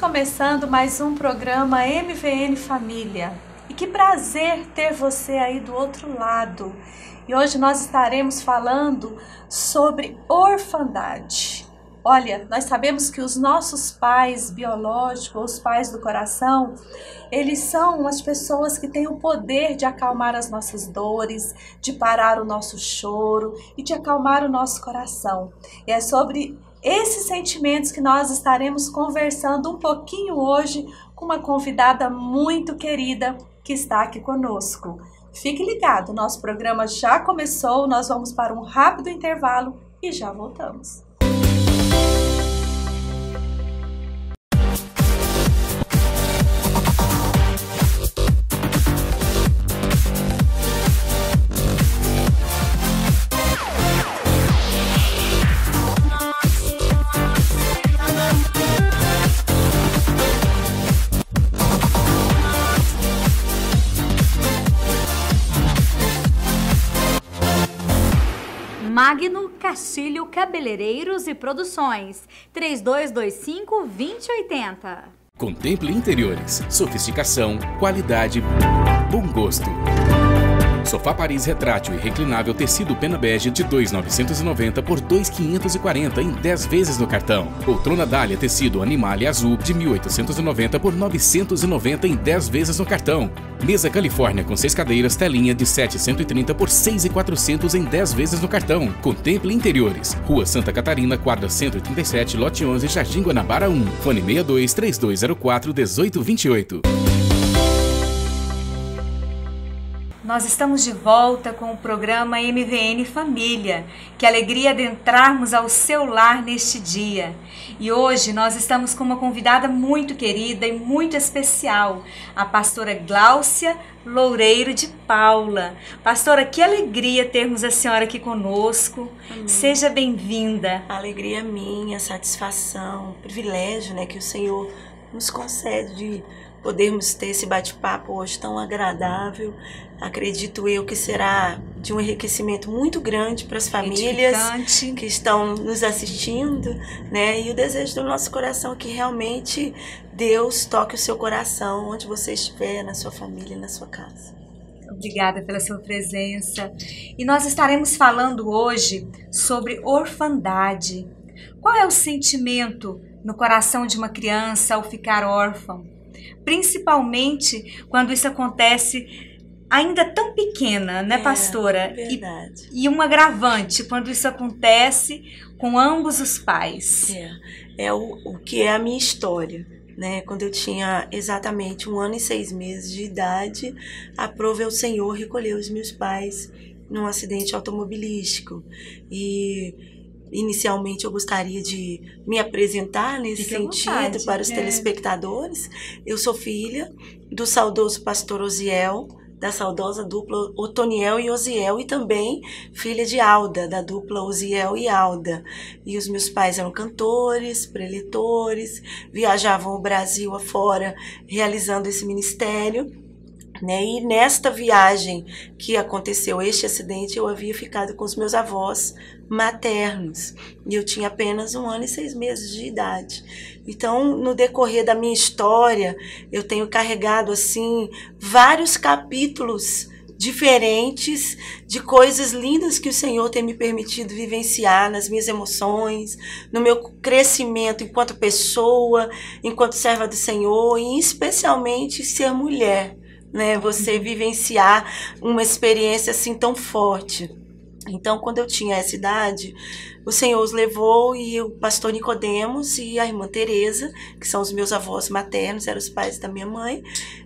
começando mais um programa MVN Família. E que prazer ter você aí do outro lado. E hoje nós estaremos falando sobre orfandade. Olha, nós sabemos que os nossos pais biológicos, os pais do coração, eles são as pessoas que têm o poder de acalmar as nossas dores, de parar o nosso choro e de acalmar o nosso coração. E é sobre esses sentimentos que nós estaremos conversando um pouquinho hoje com uma convidada muito querida que está aqui conosco. Fique ligado, nosso programa já começou, nós vamos para um rápido intervalo e já voltamos. Magno Castilho Cabeleireiros e Produções, 3225-2080. Contemple interiores, sofisticação, qualidade, bom gosto. Sofá Paris retrátil e reclinável tecido pena bege de 2.990 por 2.540 em 10 vezes no cartão. Poltrona Dália tecido Animale azul de 1.890 por 990 em 10 vezes no cartão. Mesa Califórnia com 6 cadeiras telinha de 730 por 6.400 em 10 vezes no cartão. Contemple interiores. Rua Santa Catarina, quadra 137, lote 11, Jardim Guanabara 1. Fone 62-3204-1828. Nós estamos de volta com o programa MVN Família. Que alegria adentrarmos ao seu lar neste dia. E hoje nós estamos com uma convidada muito querida e muito especial, a pastora Gláucia Loureiro de Paula. Pastora, que alegria termos a senhora aqui conosco. Amém. Seja bem-vinda. Alegria minha, satisfação, privilégio, né, que o Senhor nos concede de podermos ter esse bate-papo hoje tão agradável. Acredito eu que será de um enriquecimento muito grande para as famílias que estão nos assistindo, né? E o desejo do nosso coração é que realmente Deus toque o seu coração onde você estiver, na sua família, na sua casa. Obrigada pela sua presença. E nós estaremos falando hoje sobre orfandade. Qual é o sentimento no coração de uma criança ao ficar órfã? Principalmente quando isso acontece ainda tão pequena, né, pastora? Verdade. E um agravante quando isso acontece com ambos os pais. É o que é a minha história, né? Quando eu tinha exatamente 1 ano e 6 meses de idade, aprove ao Senhor recolher os meus pais num acidente automobilístico. E inicialmente eu gostaria de me apresentar nesse sentido para os telespectadores. Eu sou filha do saudoso pastor Osiel, da saudosa dupla Otoniel e Osiel, e também filha de Alda, da dupla Osiel e Alda. E os meus pais eram cantores, preletores, viajavam o Brasil afora realizando esse ministério, né? E nesta viagem que aconteceu este acidente, eu havia ficado com os meus avós maternos e eu tinha apenas 1 ano e 6 meses de idade. Então, no decorrer da minha história, eu tenho carregado assim vários capítulos diferentes de coisas lindas que o Senhor tem me permitido vivenciar nas minhas emoções, no meu crescimento enquanto pessoa, enquanto serva do Senhor e especialmente ser mulher, né? Você vivenciar uma experiência assim tão forte. Então, quando eu tinha essa idade, o Senhor os levou e o pastor Nicodemos e a irmã Teresa, que são os meus avós maternos, eram os pais da minha mãe,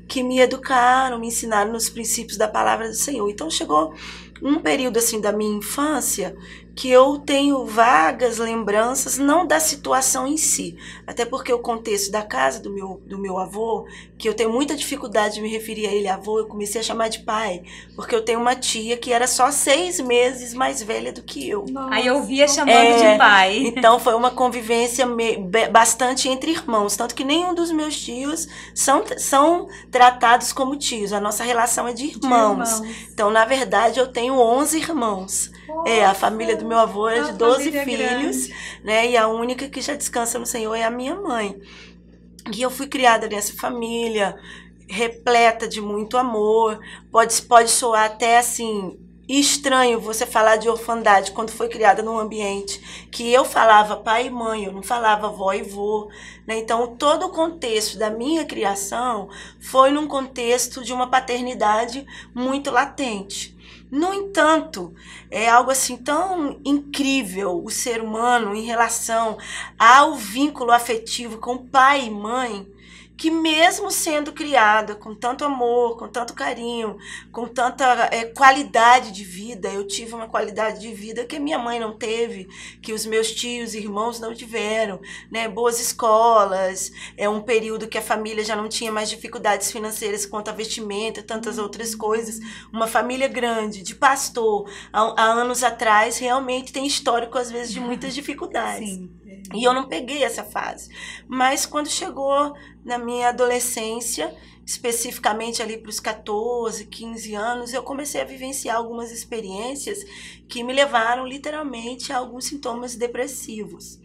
que me educaram, me ensinaram nos princípios da palavra do Senhor. Então, chegou um período assim da minha infância que eu tenho vagas lembranças, não da situação em si, até porque o contexto da casa do meu avô, que eu tenho muita dificuldade de me referir a ele avô, eu comecei a chamar de pai, porque eu tenho uma tia que era só 6 meses mais velha do que eu. Nossa. Aí eu via chamando de pai. Então foi uma convivência bastante entre irmãos, tanto que nenhum dos meus tios são tratados como tios, a nossa relação é de irmãos. Então, na verdade, eu tenho 11 irmãos. A família do meu avô é de 12 filhos, né? E a única que já descansa no Senhor é a minha mãe. E eu fui criada nessa família, repleta de muito amor. Pode soar até assim estranho você falar de orfandade quando foi criada num ambiente que eu falava pai e mãe, eu não falava avó e vô, né? Então todo o contexto da minha criação foi num contexto de uma paternidade muito latente. No entanto, é algo assim tão incrível o ser humano em relação ao vínculo afetivo com pai e mãe, que mesmo sendo criada com tanto amor, com tanto carinho, com tanta qualidade de vida, eu tive uma qualidade de vida que a minha mãe não teve, que os meus tios e irmãos não tiveram, né? Boas escolas, um período que a família já não tinha mais dificuldades financeiras quanto a vestimenta, tantas outras coisas. Uma família grande, de pastor, há anos atrás, realmente tem histórico, às vezes, de muitas dificuldades. Sim. E eu não peguei essa fase. Mas quando chegou na minha adolescência, especificamente ali para os 14, 15 anos, eu comecei a vivenciar algumas experiências que me levaram literalmente a alguns sintomas depressivos.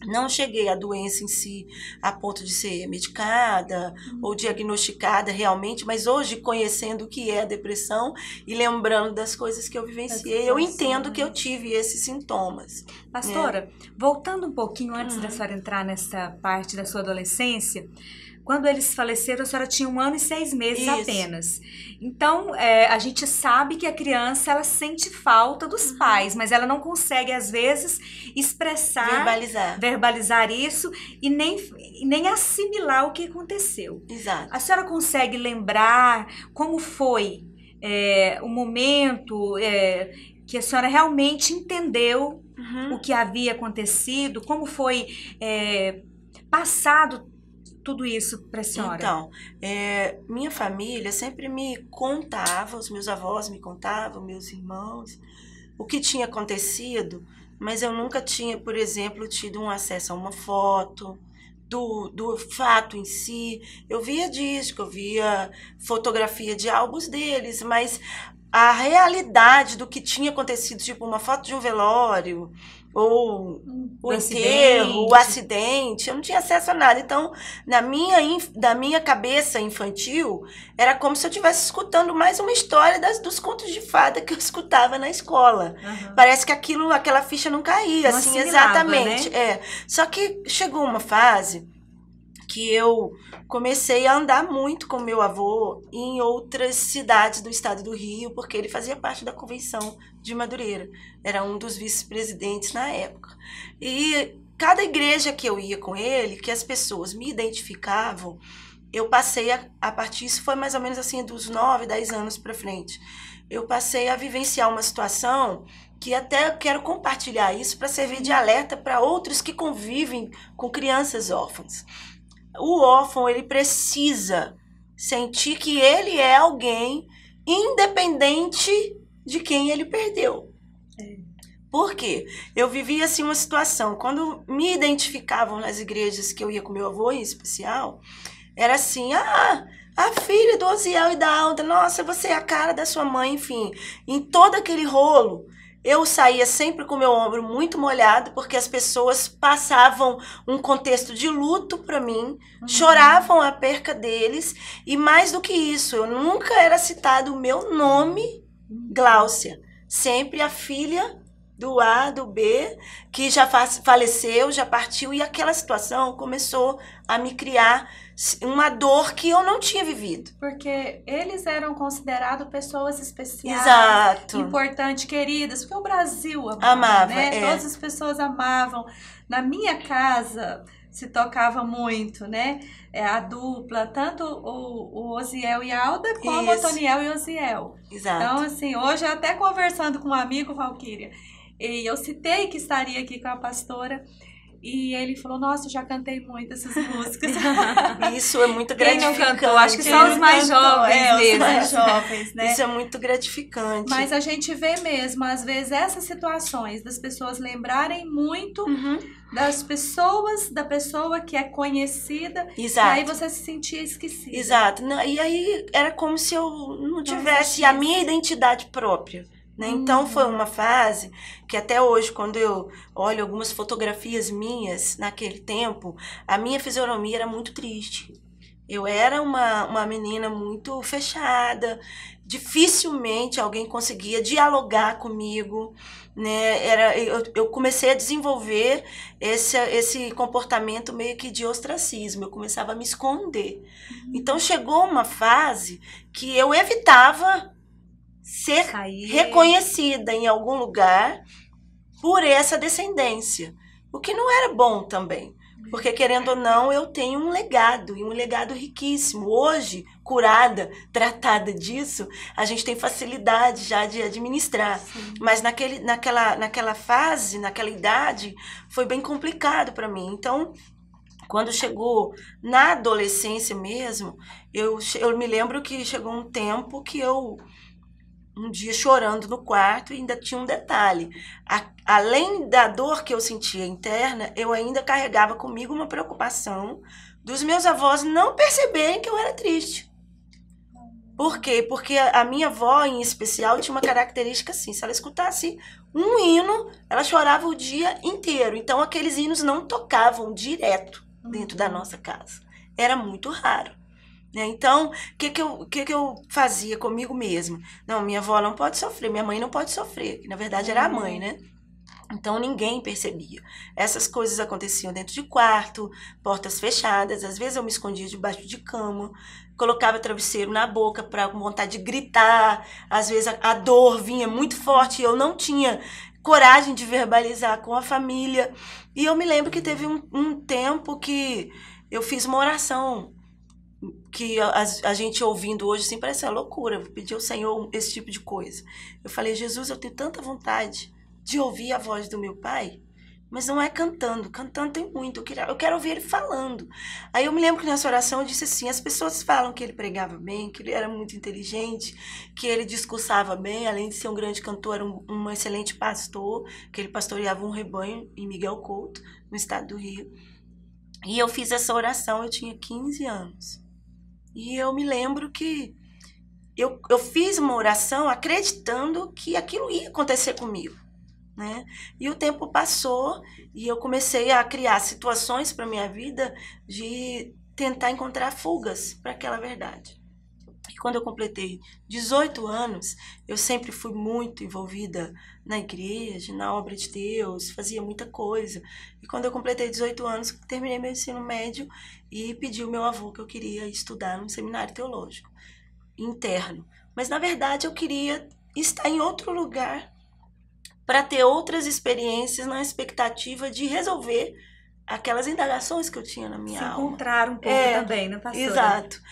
Não cheguei à doença em si a ponto de ser medicada ou diagnosticada realmente, mas hoje, conhecendo o que é a depressão e lembrando das coisas que eu vivenciei, eu entendo que eu tive esses sintomas. Pastora, voltando um pouquinho antes da senhora entrar nessa parte da sua adolescência, quando eles faleceram, a senhora tinha 1 ano e 6 meses apenas. Então, a gente sabe que a criança, ela sente falta dos pais, mas ela não consegue, às vezes, expressar, verbalizar isso e nem assimilar o que aconteceu. Exato. A senhora consegue lembrar como foi o momento que a senhora realmente entendeu o que havia acontecido? Como foi passado tudo isso para a senhora? Então, minha família sempre me contava, os meus avós me contavam, meus irmãos, o que tinha acontecido, mas eu nunca tinha, por exemplo, tido um acesso a uma foto do fato em si. Eu via disco, eu via fotografia de álbuns deles, mas a realidade do que tinha acontecido, tipo uma foto de um velório, ou o enterro, o acidente, eu não tinha acesso a nada. Então, da minha cabeça infantil, era como se eu estivesse escutando mais uma história dos contos de fada que eu escutava na escola. Parece que aquela ficha não caía, não assim, exatamente. Né? Só que chegou uma fase que eu comecei a andar muito com meu avô em outras cidades do estado do Rio, porque ele fazia parte da convenção de Madureira. Era um dos vice-presidentes na época. E cada igreja que eu ia com ele, que as pessoas me identificavam, eu passei a partir, isso foi mais ou menos assim, dos 9, 10 anos para frente, eu passei a vivenciar uma situação que até quero compartilhar isso para servir de alerta para outros que convivem com crianças órfãs. O órfão, ele precisa sentir que ele é alguém independente de quem ele perdeu. Por quê? Eu vivia assim uma situação, quando me identificavam nas igrejas que eu ia com meu avô em especial, era assim, a filha do Osiel e da Alda, nossa, você é a cara da sua mãe, enfim. Em todo aquele rolo, eu saía sempre com o meu ombro muito molhado, porque as pessoas passavam um contexto de luto para mim, choravam a perca deles, e mais do que isso, eu nunca era citado o meu nome, Gláucia. Sempre a filha do A, do B, que já faleceu, já partiu, e aquela situação começou a me criar uma dor que eu não tinha vivido. Porque eles eram considerados pessoas especiais, exato, importantes, queridas, porque o Brasil amava, né? Todas as pessoas amavam. Na minha casa se tocava muito, né? A dupla, tanto o Osiel e a Alda, como o Otoniel e o Osiel. Exato. Então, assim, hoje até conversando com um amigo, Valquíria, e eu citei que estaria aqui com a pastora, e ele falou, nossa, eu já cantei muito essas músicas. Isso é muito gratificante. Quem não cantou? Acho que são os mais jovens mesmo. Os mais jovens, né? Isso é muito gratificante. Mas a gente vê mesmo, às vezes, essas situações das pessoas lembrarem muito das pessoas, da pessoa que é conhecida. Exato. E aí você se sentia esquecida. Exato. E aí era como se eu não tivesse a minha identidade própria. né? Então foi uma fase que até hoje, quando eu olho algumas fotografias minhas naquele tempo, a minha fisionomia era muito triste. Eu era uma menina muito fechada, dificilmente alguém conseguia dialogar comigo, né? Eu comecei a desenvolver esse comportamento meio que de ostracismo, eu começava a me esconder. Então chegou uma fase que eu evitava ser reconhecida em algum lugar por essa descendência, o que não era bom também. Porque, querendo ou não, eu tenho um legado, e um legado riquíssimo. Hoje, curada, tratada disso, a gente tem facilidade já de administrar. Sim. Mas naquela fase, naquela idade, foi bem complicado para mim. Então, quando chegou na adolescência mesmo, eu me lembro que chegou um tempo que eu... um dia chorando no quarto, e ainda tinha um detalhe. Além da dor que eu sentia interna, eu ainda carregava comigo uma preocupação dos meus avós não perceberem que eu era triste. Por quê? Porque a minha avó, em especial, tinha uma característica assim: se ela escutasse um hino, ela chorava o dia inteiro. Então, aqueles hinos não tocavam direto dentro da nossa casa. Era muito raro. Então, o que eu fazia comigo mesma? Não, minha avó não pode sofrer, minha mãe não pode sofrer. Que, na verdade, era a mãe, né? Então, ninguém percebia. Essas coisas aconteciam dentro de quarto, portas fechadas. Às vezes, eu me escondia debaixo de cama, colocava travesseiro na boca para com vontade de gritar. Às vezes, a dor vinha muito forte e eu não tinha coragem de verbalizar com a família. E eu me lembro que teve um tempo que eu fiz uma oração que a gente ouvindo hoje, assim, parece uma loucura. Eu pedi ao Senhor esse tipo de coisa. Eu falei: Jesus, eu tenho tanta vontade de ouvir a voz do meu pai, mas não é cantando. Cantando tem muito. Eu quero ouvir ele falando. Aí eu me lembro que nessa oração eu disse assim: as pessoas falam que ele pregava bem, que ele era muito inteligente, que ele discursava bem, além de ser um grande cantor, era um excelente pastor, que ele pastoreava um rebanho em Miguel Couto, no estado do Rio. E eu fiz essa oração, eu tinha 15 anos. E eu me lembro que eu fiz uma oração acreditando que aquilo ia acontecer comigo, né? E o tempo passou e eu comecei a criar situações para minha vida de tentar encontrar fugas para aquela verdade. E quando eu completei 18 anos, eu sempre fui muito envolvida na igreja, na obra de Deus, fazia muita coisa. E quando eu completei 18 anos, terminei meu ensino médio e pedi ao meu avô que eu queria estudar num seminário teológico interno. Mas, na verdade, eu queria estar em outro lugar para ter outras experiências na expectativa de resolver aquelas indagações que eu tinha na minha alma. Se encontrar um pouco também, né, pastora? Exato.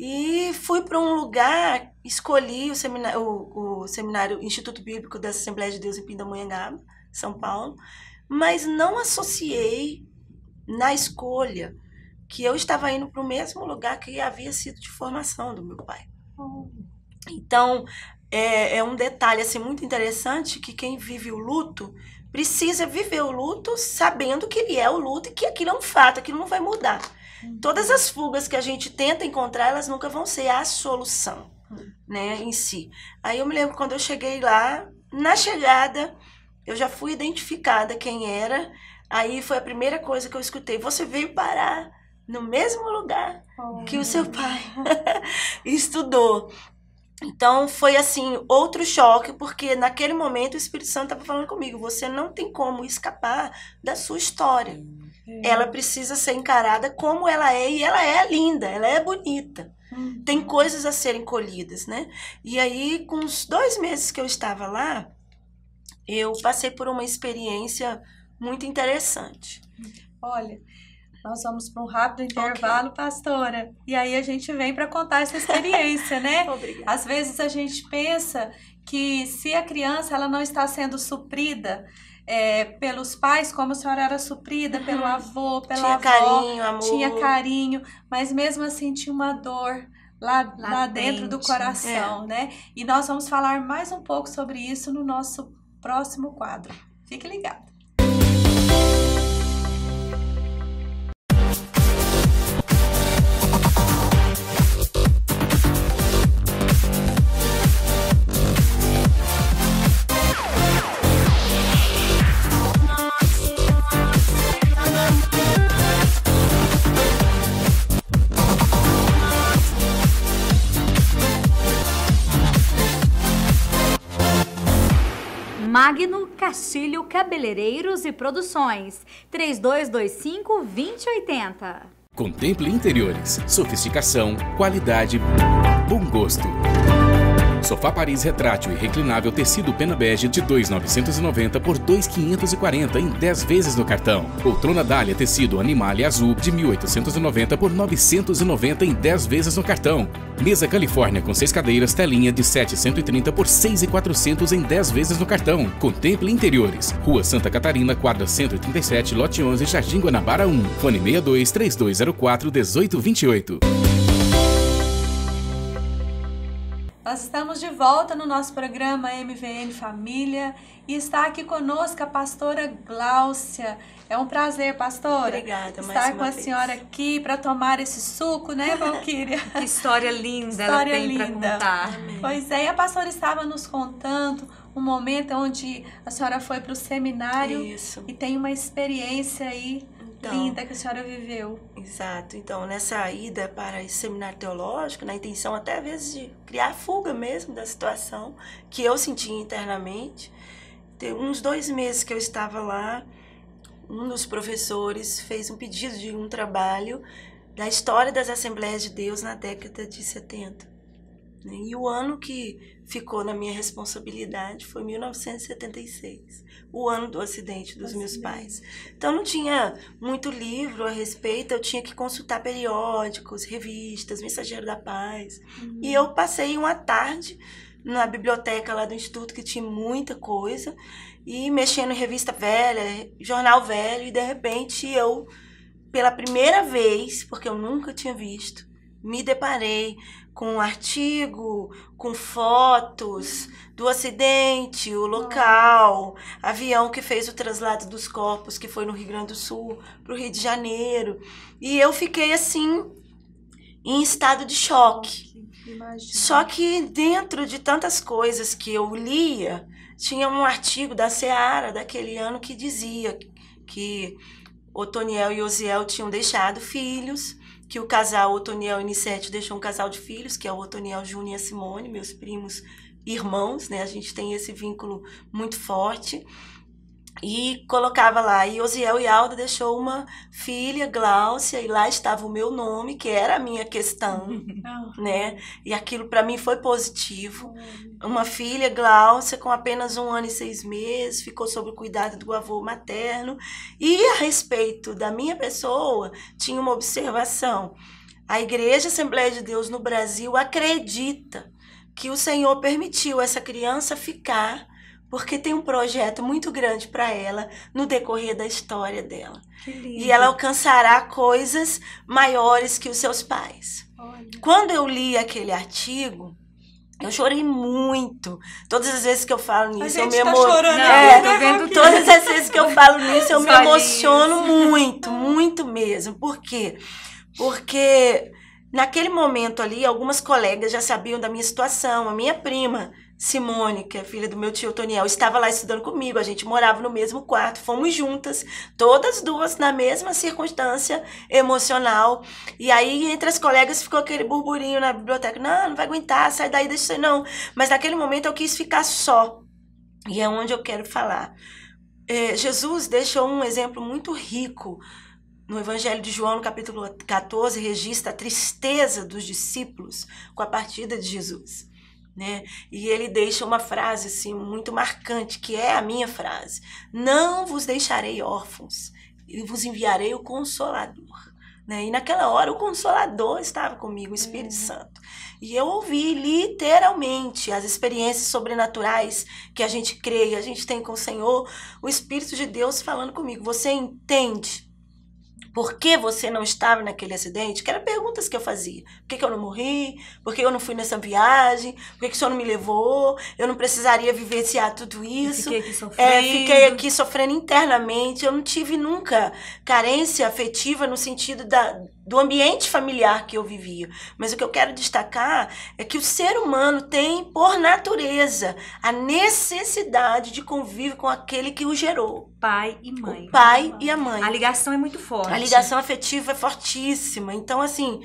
E fui para um lugar, escolhi o seminário Instituto Bíblico da Assembleia de Deus em Pindamonhangaba, São Paulo, mas não associei na escolha que eu estava indo para o mesmo lugar que havia sido de formação do meu pai. Então, é um detalhe assim, muito interessante, que quem vive o luto precisa viver o luto sabendo que ele é o luto e que aquilo é um fato, aquilo não vai mudar. Todas as fugas que a gente tenta encontrar, elas nunca vão ser a solução, né, em si. Aí eu me lembro quando eu cheguei lá, na chegada, eu já fui identificada quem era. Aí foi a primeira coisa que eu escutei: você veio parar no mesmo lugar que o seu pai estudou. Então, foi assim, outro choque, porque naquele momento o Espírito Santo estava falando comigo: você não tem como escapar da sua história. Ela precisa ser encarada como ela é, e ela é linda, ela é bonita. Tem coisas a serem colhidas, né? E aí, com os 2 meses que eu estava lá, eu passei por uma experiência muito interessante. Olha, nós vamos para um rápido intervalo, pastora, e aí a gente vem para contar essa experiência, né? Obrigada. Às vezes a gente pensa que se a criança ela não está sendo suprida pelos pais, como a senhora era suprida, pelo avô, pela avó, carinho, amor. Tinha carinho, mas mesmo assim tinha uma dor lá dentro do coração, né? E nós vamos falar mais um pouco sobre isso no nosso próximo quadro. Fique ligado. Magno Castilho Cabeleireiros e Produções, 3225-2080. Contemple interiores, sofisticação, qualidade, bom gosto. Sofá Paris retrátil e reclinável tecido pena bege de 2.990 por 2.540 em 10 vezes no cartão. Poltrona Dália tecido Animalia azul de 1.890 por 990 em 10 vezes no cartão. Mesa Califórnia com 6 cadeiras telinha de 730 por 6.400 em 10 vezes no cartão. Contemple interiores. Rua Santa Catarina, quadra 137, lote 11, Jardim Guanabara 1. Fone 62-3204-1828. Nós estamos de volta no nosso programa MVN Família e está aqui conosco a pastora Gláucia. É um prazer, pastora. Obrigada, estar com a senhora aqui para tomar esse suco, né, Valquíria? Que história linda ela tem para contar. Amém. Pois é, e a pastora estava nos contando um momento onde a senhora foi para o seminário. Isso. E tem uma experiência aí linda que a senhora viveu. Exato. Então, nessa ida para esse seminário teológico, na intenção até às vezes de criar fuga mesmo da situação que eu sentia internamente, tem uns 2 meses que eu estava lá, um dos professores fez um pedido de um trabalho da história das Assembleias de Deus na década de 70. E o ano que ficou na minha responsabilidade foi 1976, o ano do acidente dos meus pais. Então não tinha muito livro a respeito, eu tinha que consultar periódicos, revistas, Mensageiro da Paz. E eu passei uma tarde na biblioteca lá do Instituto, que tinha muita coisa, e mexendo em revista velha, jornal velho, e de repente eu, pela primeira vez, porque eu nunca tinha visto, me deparei com um artigo, com fotos do acidente, o local, avião que fez o traslado dos corpos, que foi no Rio Grande do Sul, para o Rio de Janeiro. E eu fiquei assim, em estado de choque. Imagina. Só que dentro de tantas coisas que eu lia, tinha um artigo da Seara daquele ano que dizia que Otoniel e Osiel tinham deixado filhos, que o casal Otoniel e Nicete deixou um casal de filhos, que é o Otoniel Júnior e a Simone, meus primos irmãos, né? A gente tem esse vínculo muito forte. E colocava lá, e Osiel e Alda deixou uma filha, Gláucia, e lá estava o meu nome, que era a minha questão, né? E aquilo para mim foi positivo. Uma filha, Gláucia, com apenas 1 ano e 6 meses, ficou sob o cuidado do avô materno. E a respeito da minha pessoa, tinha uma observação. A Igreja Assembleia de Deus no Brasil acredita que o Senhor permitiu essa criança ficar porque tem um projeto muito grande para ela no decorrer da história dela. E ela alcançará coisas maiores que os seus pais. Olha. Quando eu li aquele artigo, eu chorei muito. Todas as vezes que eu falo nisso, eu me emociono. Todas as vezes que eu falo nisso, eu me emociono muito, muito mesmo. Por quê? Porque naquele momento ali, algumas colegas já sabiam da minha situação. A minha prima Simone, que é filha do meu tio Otoniel, estava lá estudando comigo, a gente morava no mesmo quarto, fomos juntas, todas duas na mesma circunstância emocional. E aí, entre as colegas, ficou aquele burburinho na biblioteca, não vai aguentar, sai daí, deixa isso aí, não. Mas naquele momento eu quis ficar só, e é onde eu quero falar. Jesus deixou um exemplo muito rico no Evangelho de João, no capítulo 14, registra a tristeza dos discípulos com a partida de Jesus. Né? E ele deixa uma frase assim, muito marcante, que é a minha frase: não vos deixarei órfãos, e vos enviarei o Consolador. Né? E naquela hora o Consolador estava comigo, o Espírito Santo. E eu ouvi literalmente as experiências sobrenaturais que a gente crê, a gente tem com o Senhor, o Espírito de Deus falando comigo. Você entende por que você não estava naquele acidente? Que eram perguntas que eu fazia. Por que eu não morri? Por que eu não fui nessa viagem? Por que o Senhor não me levou? Eu não precisaria vivenciar tudo isso. Fiquei aqui sofrendo internamente. Eu não tive nunca carência afetiva no sentido do ambiente familiar que eu vivia. Mas o que eu quero destacar é que o ser humano tem, por natureza, a necessidade de convívio com aquele que o gerou. Pai e mãe. O pai e a mãe. A ligação é muito forte. A ligação afetiva é fortíssima. Então, assim,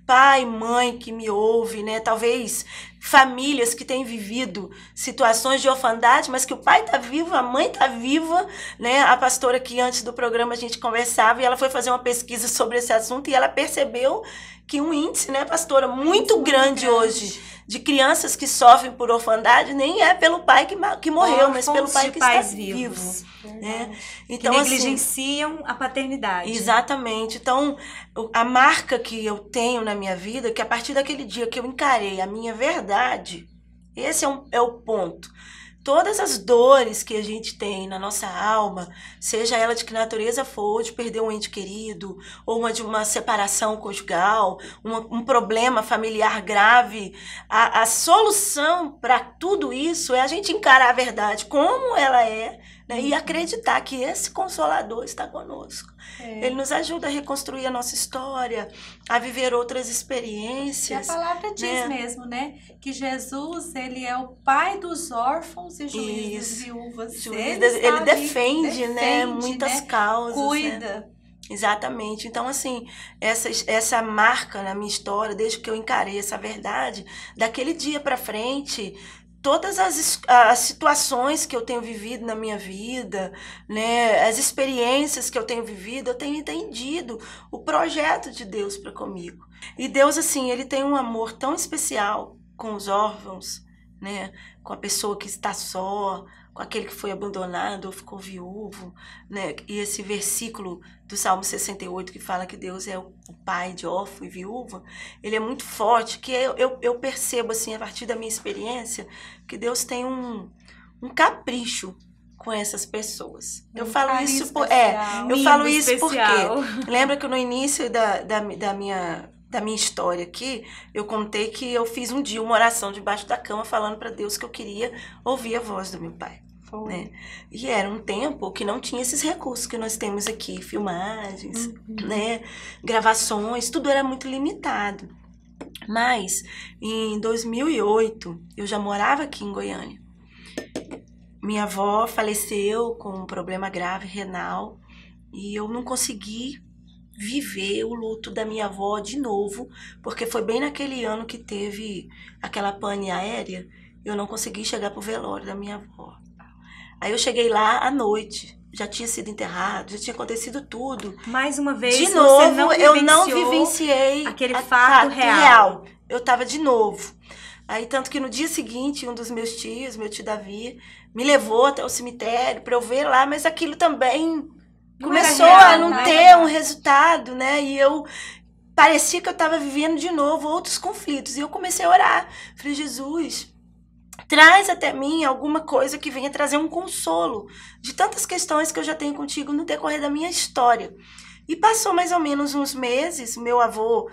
pai, mãe que me ouve, né? Talvez famílias que têm vivido situações de orfandade, mas que o pai está vivo, a mãe está viva, né? A pastora aqui, antes do programa, a gente conversava e ela foi fazer uma pesquisa sobre esse assunto e ela percebeu que um índice, né, pastora, muito grande hoje de crianças que sofrem por orfandade nem é pelo pai que morreu, mas pelo pai que está vivo. Né? Então, que negligenciam assim, a paternidade. Exatamente. Então, a marca que eu tenho na minha vida, que a partir daquele dia que eu encarei a minha verdade, esse é o ponto. Todas as dores que a gente tem na nossa alma, seja ela de que natureza for, de perder um ente querido, ou de uma separação conjugal, um problema familiar grave, a solução para tudo isso é a gente encarar a verdade como ela é, né, e acreditar que esse Consolador está conosco. Ele nos ajuda a reconstruir a nossa história, a viver outras experiências. E a palavra diz mesmo, né? Que Jesus, ele é o pai dos órfãos e juiz das viúvas. Ele defende, né? Muitas causas. Cuida. Né? Exatamente. Então, assim, essa marca na minha história, desde que eu encarei essa verdade, daquele dia para frente, todas as situações que eu tenho vivido na minha vida, né, as experiências que eu tenho vivido, eu tenho entendido o projeto de Deus para comigo. E Deus, assim, ele tem um amor tão especial com os órfãos, né, com a pessoa que está só, com aquele que foi abandonado ou ficou viúvo, né? E esse versículo do Salmo 68 que fala que Deus é o pai de órfão e viúva, ele é muito forte, que eu percebo, assim, a partir da minha experiência, que Deus tem um capricho com essas pessoas. Eu falo isso porque lembra que no início da minha história aqui, eu contei que eu fiz um dia uma oração debaixo da cama falando para Deus que eu queria ouvir a voz do meu pai. Né? E era um tempo que não tinha esses recursos que nós temos aqui, filmagens, né? Gravações, tudo era muito limitado. Mas em 2008, eu já morava aqui em Goiânia. Minha avó faleceu com um problema grave renal e eu não consegui viver o luto da minha avó de novo, porque foi bem naquele ano que teve aquela pane aérea, eu não consegui chegar pro velório da minha avó. Aí eu cheguei lá à noite, já tinha sido enterrado, já tinha acontecido tudo. Mais uma vez, de novo, eu não vivenciei aquele fato real. Eu tava de novo. Aí, tanto que no dia seguinte, um dos meus tios, meu tio Davi, me levou até o cemitério para eu ver lá, mas aquilo também começou a não ter um resultado, né? E eu parecia que eu estava vivendo de novo outros conflitos. E eu comecei a orar. Falei, Jesus, traz até mim alguma coisa que venha trazer um consolo de tantas questões que eu já tenho contigo no decorrer da minha história. E passou mais ou menos uns meses. Meu avô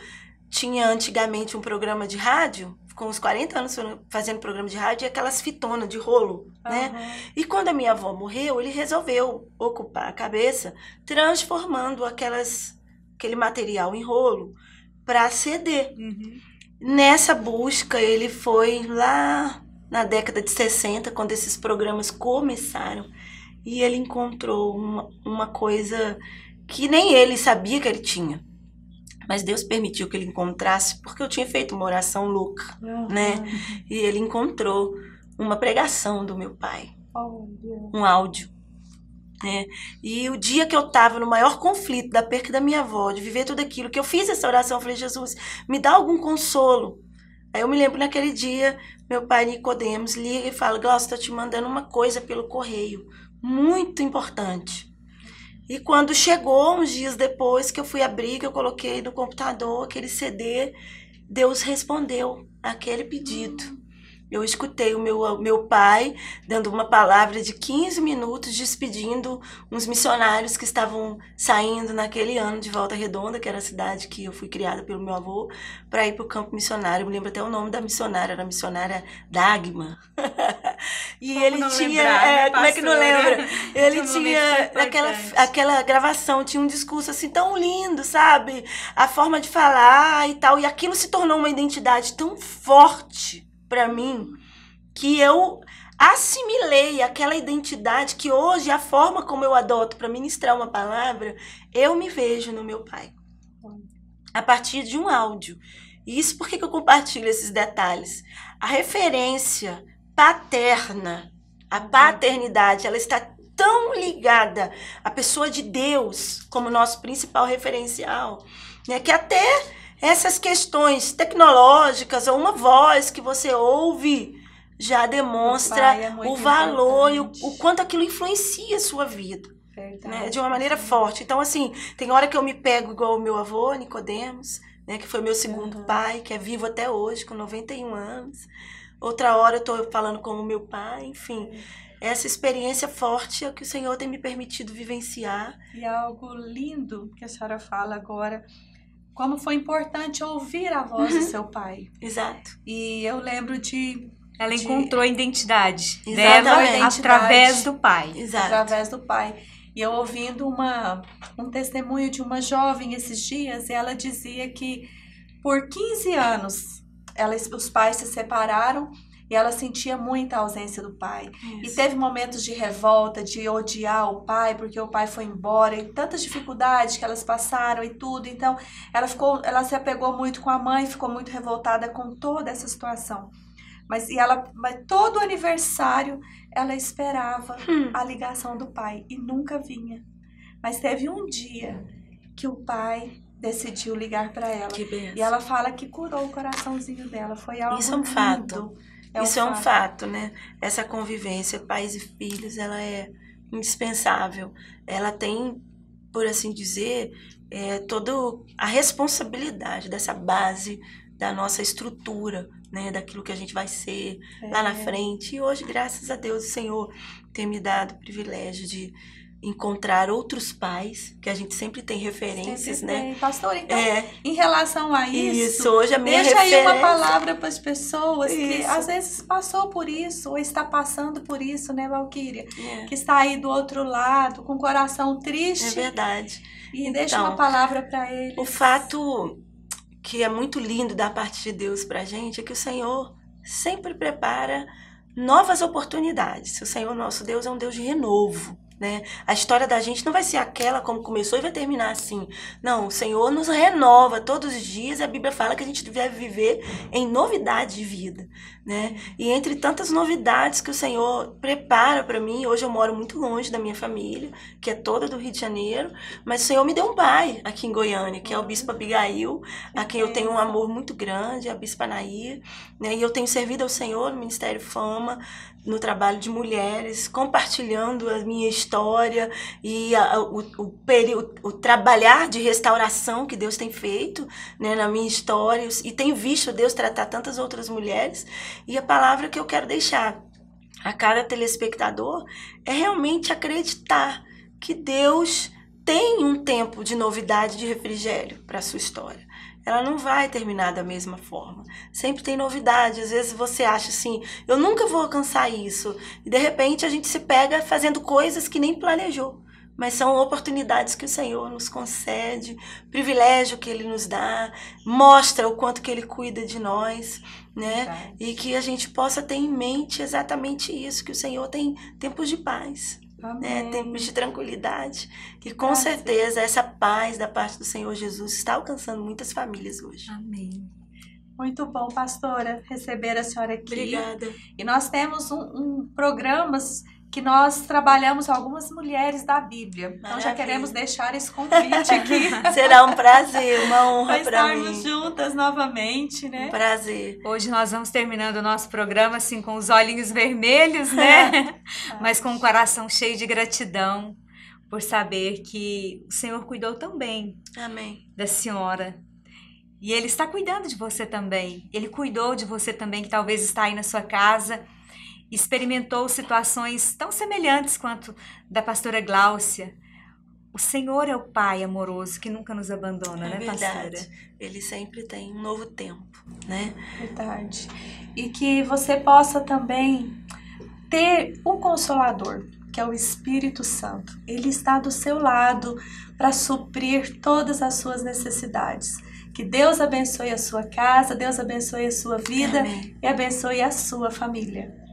tinha antigamente um programa de rádio, com uns 40 anos fazendo programa de rádio, e aquelas fitonas de rolo, né? E quando a minha avó morreu, ele resolveu ocupar a cabeça transformando aquele material em rolo para CD. Nessa busca, ele foi lá na década de 60, quando esses programas começaram, e ele encontrou uma coisa que nem ele sabia que ele tinha. Mas Deus permitiu que ele encontrasse, porque eu tinha feito uma oração louca, né? E ele encontrou uma pregação do meu pai, um áudio, né? E o dia que eu estava no maior conflito da perda da minha avó, de viver tudo aquilo, que eu fiz essa oração, eu falei, Jesus, me dá algum consolo. Aí eu me lembro naquele dia, meu pai Nicodemos liga e fala, Glaucia, estou te mandando uma coisa pelo correio, muito importante. E quando chegou, uns dias depois que eu fui abrir, que eu coloquei no computador aquele CD, Deus respondeu aquele pedido. Eu escutei o meu pai dando uma palavra de 15 minutos, despedindo uns missionários que estavam saindo naquele ano de Volta Redonda, que era a cidade que eu fui criada pelo meu avô, para ir para o campo missionário. Eu me lembro até o nome da missionária, era a missionária Dagmar. E como ele tinha... lembrar, como é que não lembra? Ele tinha aquela gravação, tinha um discurso assim tão lindo, sabe? A forma de falar e tal. E aquilo se tornou uma identidade tão forte para mim, que eu assimilei aquela identidade que hoje, a forma como eu adoto para ministrar uma palavra, eu me vejo no meu pai. a partir de um áudio. E isso por que eu compartilho esses detalhes? A referência paterna, a paternidade, ela está tão ligada à pessoa de Deus como nosso principal referencial, né, que até essas questões tecnológicas ou uma voz que você ouve já demonstra o valor e o quanto aquilo influencia a sua vida, né, de uma maneira forte. Então, assim, tem hora que eu me pego igual o meu avô, Nicodemos, né, que foi meu segundo pai, que é vivo até hoje, com 91 anos. Outra hora eu estou falando como meu pai, enfim. Essa experiência forte é o que o Senhor tem me permitido vivenciar. E é algo lindo que a senhora fala agora, como foi importante ouvir a voz do seu pai. Exato. E eu lembro de... Ela encontrou a identidade Exatamente. dela através do pai. Exato. Através do pai. E eu ouvindo um testemunho de uma jovem esses dias, ela dizia que por 15 anos os pais se separaram e ela sentia muita ausência do pai. Isso. E teve momentos de revolta, de odiar o pai, porque o pai foi embora, e tantas dificuldades que elas passaram e tudo. Então, ela se apegou muito com a mãe, ficou muito revoltada com toda essa situação. Mas todo aniversário ela esperava a ligação do pai e nunca vinha. Mas teve um dia que o pai decidiu ligar para ela. Que benção. E ela fala que curou o coraçãozinho dela. Foi algo Isso é um lindo. fato. Isso é um fato, né? Essa convivência, pais e filhos, ela é indispensável. Ela tem, por assim dizer, toda a responsabilidade dessa base da nossa estrutura, né, daquilo que a gente vai ser lá na frente. E hoje, graças a Deus, o Senhor tem me dado o privilégio de encontrar outros pais, que a gente sempre tem referências, sempre né? Tem. Pastor, então, em relação a isso, hoje a minha deixa referência... aí uma palavra para as pessoas que às vezes passou por isso, ou está passando por isso, né, Valquíria? Que está aí do outro lado, com o coração triste. É verdade. E deixa uma palavra para eles. O fato que é muito lindo da parte de Deus pra gente é que o Senhor sempre prepara novas oportunidades. O Senhor, nosso Deus, é um Deus de renovo, né? A história da gente não vai ser aquela como começou e vai terminar assim. Não, o Senhor nos renova todos os dias. A Bíblia fala que a gente deve viver em novidade de vida, né? E entre tantas novidades que o Senhor prepara para mim, hoje eu moro muito longe da minha família, que é toda do Rio de Janeiro, mas o Senhor me deu um pai aqui em Goiânia, que é o Bispo Abigail, a quem eu tenho um amor muito grande, a Bispa Anaí, né? E eu tenho servido ao Senhor no Ministério Fama, no trabalho de mulheres, compartilhando a minha história e o trabalhar de restauração que Deus tem feito, né, na minha história, e tenho visto Deus tratar tantas outras mulheres. E a palavra que eu quero deixar a cada telespectador é realmente acreditar que Deus tem um tempo de novidade, de refrigério para a sua história. Ela não vai terminar da mesma forma. Sempre tem novidade. Às vezes você acha assim, eu nunca vou alcançar isso. E de repente a gente se pega fazendo coisas que nem planejou. Mas são oportunidades que o Senhor nos concede, privilégio que Ele nos dá, mostra o quanto que Ele cuida de nós, né? E que a gente possa ter em mente exatamente isso, que o Senhor tem tempos de paz. Né, tempos de tranquilidade, que com certeza essa paz da parte do Senhor Jesus está alcançando muitas famílias hoje. Amém. Muito bom, pastora, receber a senhora aqui. Obrigada. E nós temos programas que nós trabalhamos algumas mulheres da Bíblia. Então Maravilha. Já queremos deixar esse convite aqui. Será um prazer, uma honra para mim. Estarmos juntas novamente, né? Um prazer. Hoje nós vamos terminando o nosso programa assim com os olhinhos vermelhos, né? Mas com o coração cheio de gratidão por saber que o Senhor cuidou tão bem da senhora. E Ele está cuidando de você também. Ele cuidou de você também, que talvez está aí na sua casa, experimentou situações tão semelhantes quanto da pastora Gláucia. O Senhor é o Pai amoroso que nunca nos abandona, né, pastora? Verdade. Ele sempre tem um novo tempo, né? Verdade. E que você possa também ter um Consolador, que é o Espírito Santo. Ele está do seu lado para suprir todas as suas necessidades. Que Deus abençoe a sua casa, Deus abençoe a sua vida. Amém. E abençoe a sua família.